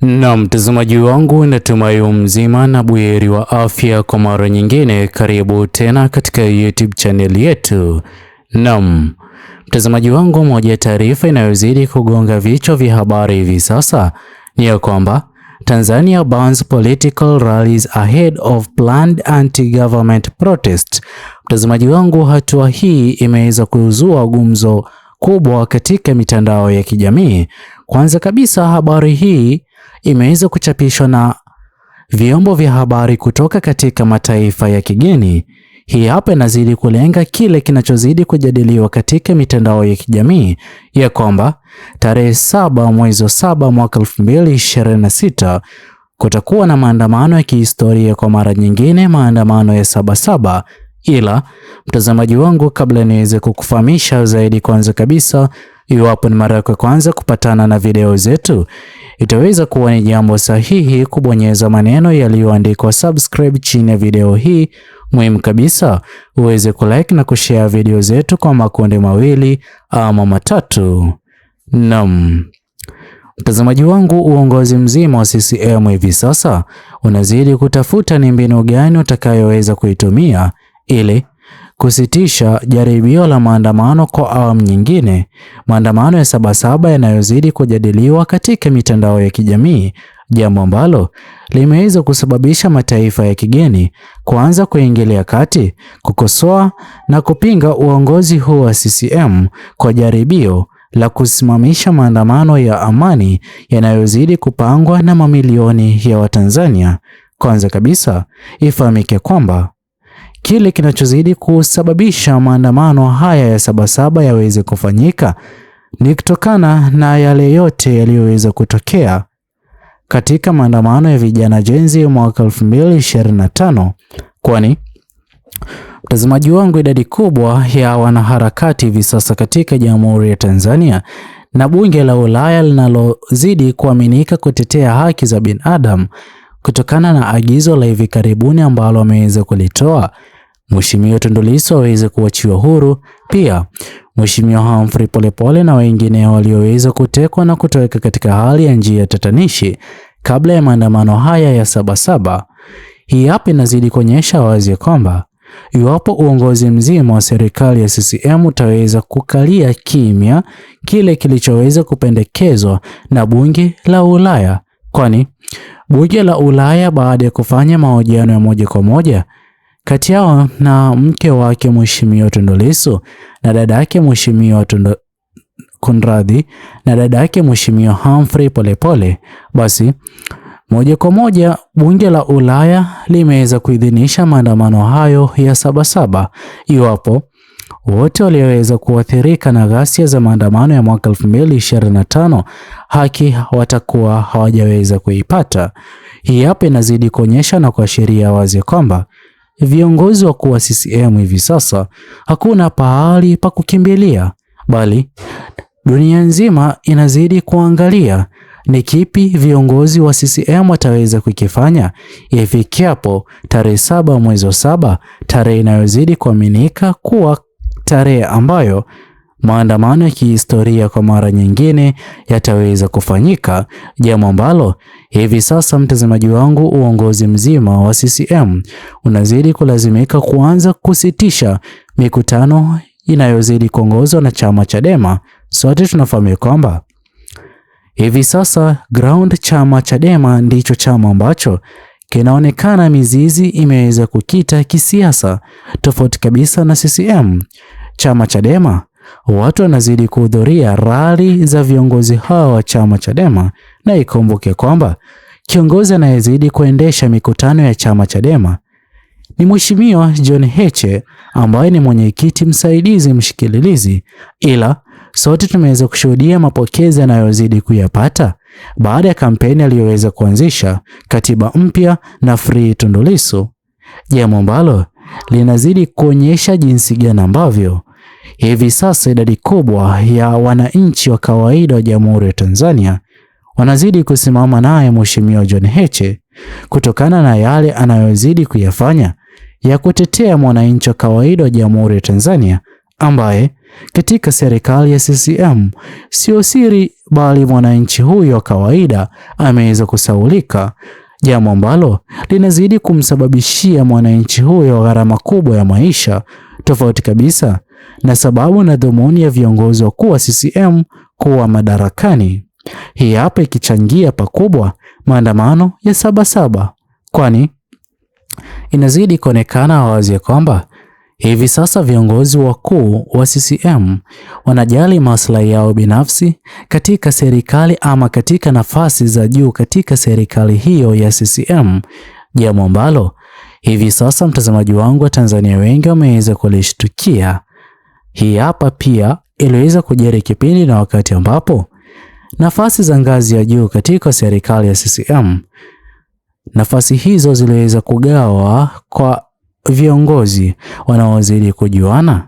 Na mtazamaji wangu, natumai mzima na buheri wa afya. Kwa mara nyingine, karibu tena katika YouTube channel yetu. Naam, mtazamaji wangu, moja ya taarifa inayozidi kugonga vichwa vya habari hivi sasa ni ya kwamba Tanzania bans political rallies ahead of planned anti-government protest. Mtazamaji wangu, hatua hii imeweza kuzua gumzo kubwa katika mitandao ya kijamii. Kwanza kabisa, habari hii imeweza kuchapishwa na vyombo vya habari kutoka katika mataifa ya kigeni. Hii hapa inazidi kulenga kile kinachozidi kujadiliwa katika mitandao ya kijamii ya kwamba tarehe 7 mwezi wa 7 mwaka 2026 kutakuwa na maandamano ya kihistoria kwa mara nyingine, maandamano ya Sabasaba. Ila mtazamaji wangu, kabla niweze kukufahamisha zaidi, kwanza kabisa, iwapo ni mara yako ya kwanza kupatana na video zetu, itaweza kuwa ni jambo sahihi kubonyeza maneno yaliyoandikwa subscribe chini ya video hii. Muhimu kabisa uweze kulike na kushare video zetu kwa makundi mawili ama matatu. Naam, mtazamaji wangu, uongozi mzima wa CCM hivi sasa unazidi kutafuta ni mbinu gani utakayoweza kuitumia ili kusitisha jaribio la maandamano kwa awamu nyingine. Maandamano ya Sabasaba yanayozidi kujadiliwa katika mitandao ya kijamii, jambo ambalo limeweza kusababisha mataifa ya kigeni kuanza kuingilia kati, kukosoa na kupinga uongozi huu wa CCM kwa jaribio la kusimamisha maandamano ya amani yanayozidi kupangwa na mamilioni ya Watanzania. Kwanza kabisa, ifahamike kwamba kile kinachozidi kusababisha maandamano haya ya Sabasaba yaweze kufanyika ni kutokana na yale yote yaliyoweza kutokea katika maandamano ya vijana Gen Z mwaka 2025, kwani mtazamaji wangu, idadi kubwa ya wanaharakati hivi sasa katika Jamhuri ya Tanzania na bunge la Ulaya linalozidi kuaminika kutetea haki za binadamu kutokana na agizo la hivi karibuni ambalo wameweza kulitoa Mheshimiwa Tundu Lissu aweze kuachiwa huru, pia Mheshimiwa Humphrey Polepole na wengine walioweza kutekwa na kutoweka katika hali ya njia tatanishi kabla ya maandamano haya ya Sabasaba. Hii hapa inazidi kuonyesha wazi kwamba iwapo uongozi mzima wa serikali ya CCM utaweza kukalia kimya kile kilichoweza kupendekezwa na bunge la Ulaya, kwani bunge la Ulaya baada ya kufanya mahojiano ya moja kwa moja kati yao na mke wake Mheshimiwa Tundu Lissu na dada yake Mheshimiwa na dada yake Mheshimiwa Humphrey Polepole, basi moja kwa moja bunge la Ulaya limeweza kuidhinisha maandamano hayo ya Sabasaba iwapo wote walioweza kuathirika na ghasia za maandamano ya mwaka 2025 haki watakuwa hawajaweza kuipata. Hii hapa inazidi kuonyesha na kuashiria wazi kwamba viongozi wakuu wa CCM hivi sasa hakuna pahali pa kukimbilia, bali dunia nzima inazidi kuangalia ni kipi viongozi wa CCM wataweza kukifanya ifikapo tarehe 7 mwezi wa 7, tarehe inayozidi kuaminika kuwa tarehe ambayo maandamano ya kihistoria kwa mara nyingine yataweza kufanyika, jambo ambalo hivi sasa, mtazamaji wangu, uongozi mzima wa CCM unazidi kulazimika kuanza kusitisha mikutano inayozidi kuongozwa na chama Chadema. Sote tunafahamu kwamba hivi sasa ground chama Chadema ndicho chama ambacho kinaonekana mizizi imeweza kukita kisiasa, tofauti kabisa na CCM. Chama Chadema, watu wanazidi kuhudhuria rali za viongozi hao wa chama Chadema, na ikumbuke kwamba kiongozi anayezidi kuendesha mikutano ya chama Chadema ni Mheshimiwa John Heche ambaye ni mwenyekiti msaidizi mshikililizi, ila sote tumeweza kushuhudia mapokezi yanayozidi kuyapata baada ya kampeni aliyoweza kuanzisha katiba mpya na Free Tundu Lissu, jambo ambalo linazidi kuonyesha jinsi gani ambavyo hivi sasa idadi kubwa ya wananchi wa kawaida wa Jamhuri ya Tanzania wanazidi kusimama naye Mheshimiwa John Heche kutokana na yale anayozidi kuyafanya ya kutetea mwananchi wa kawaida wa Jamhuri ya Tanzania ambaye katika serikali ya CCM sio siri, bali mwananchi huyo wa kawaida ameweza kusaulika, jambo ambalo linazidi kumsababishia mwananchi huyo gharama kubwa ya maisha, tofauti kabisa na sababu na dhumuni ya viongozi wakuu wa CCM kuwa madarakani. Hii hapa ikichangia pakubwa maandamano ya Sabasaba, kwani inazidi kuonekana wazi kwamba hivi sasa viongozi wakuu wa CCM wanajali maslahi yao binafsi katika serikali ama katika nafasi za juu katika serikali hiyo ya CCM, jambo ambalo hivi sasa mtazamaji wangu wa Tanzania wengi wameweza kulishtukia. Hii hapa pia iliweza kujiri kipindi na wakati ambapo nafasi za ngazi ya juu katika serikali ya CCM, nafasi hizo ziliweza kugawa kwa viongozi wanaozidi kujuana,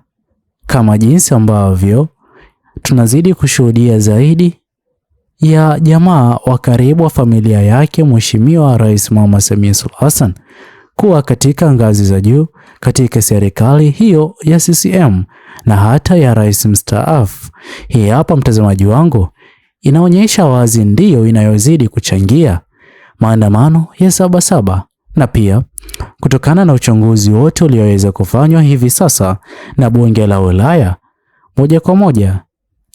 kama jinsi ambavyo tunazidi kushuhudia zaidi ya jamaa wa karibu wa familia yake Mheshimiwa Rais Mama Samia Suluhu Hassan kuwa katika ngazi za juu katika serikali hiyo ya CCM na hata ya rais mstaafu. Hii hapa mtazamaji wangu inaonyesha wazi ndiyo inayozidi kuchangia maandamano ya Sabasaba, na pia kutokana na uchunguzi wote ulioweza kufanywa hivi sasa na bunge la Ulaya, moja kwa moja,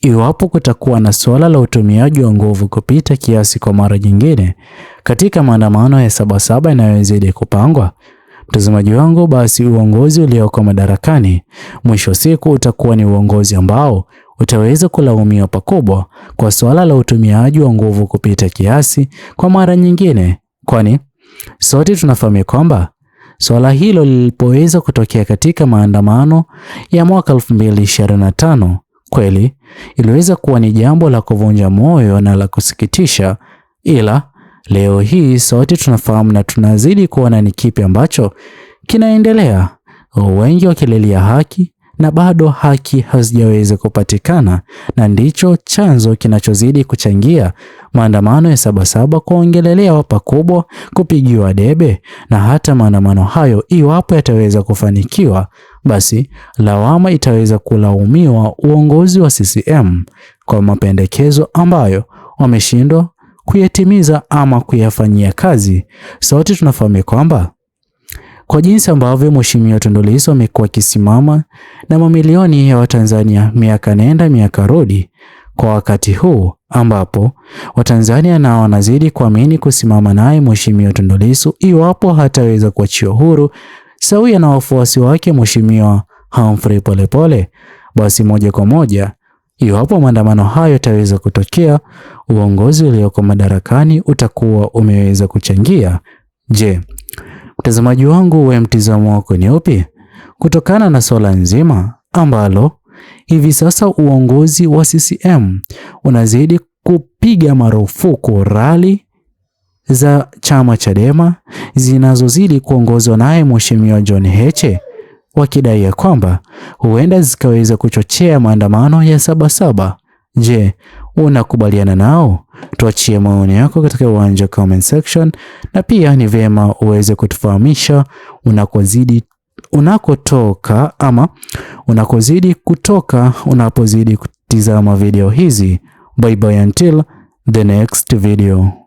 iwapo kutakuwa na suala la utumiaji wa nguvu kupita kiasi kwa mara nyingine katika maandamano ya Sabasaba yanayozidi kupangwa, mtazamaji wangu, basi uongozi ulioko madarakani mwisho siku utakuwa ni uongozi ambao utaweza kulaumiwa pakubwa kwa suala la utumiaji wa nguvu kupita kiasi kwa mara nyingine, kwani sote tunafahamu kwamba suala hilo lilipoweza kutokea katika maandamano ya mwaka 2025 kweli iliweza kuwa ni jambo la kuvunja moyo na la kusikitisha, ila leo hii sote tunafahamu na tunazidi kuona ni kipi ambacho kinaendelea, wengi wakililia haki na bado haki hazijaweza kupatikana, na ndicho chanzo kinachozidi kuchangia maandamano ya Sabasaba kuongelelewa pakubwa, kupigiwa debe, na hata maandamano hayo iwapo yataweza kufanikiwa, basi lawama itaweza kulaumiwa uongozi wa CCM kwa mapendekezo ambayo wameshindwa kuyatimiza ama kuyafanyia kazi. Sote tunafahamu kwamba kwa jinsi ambavyo Mheshimiwa Tundu Lissu amekuwa akisimama na mamilioni ya Watanzania miaka nenda miaka rudi, kwa wakati huu ambapo Watanzania nao wanazidi kuamini kusimama naye Mheshimiwa Tundu Lissu iwapo hataweza kuachiwa huru sawia na wafuasi wake Mheshimiwa Humphrey Polepole, basi moja kwa moja iwapo maandamano hayo yataweza kutokea, uongozi ulioko madarakani utakuwa umeweza kuchangia. Je, mtazamaji wangu, wewe mtizamo wako ni upi kutokana na swala nzima ambalo hivi sasa uongozi wa CCM unazidi kupiga marufuku rali za chama Chadema zinazozidi kuongozwa naye Mheshimiwa John Heche, wakidai ya kwamba huenda zikaweza kuchochea maandamano ya Sabasaba? Je, unakubaliana nao? Tuachie maoni yako katika uwanja comment section, na pia ni vyema uweze kutufahamisha unapozidi kutizama video hizi. Bye bye until the next video.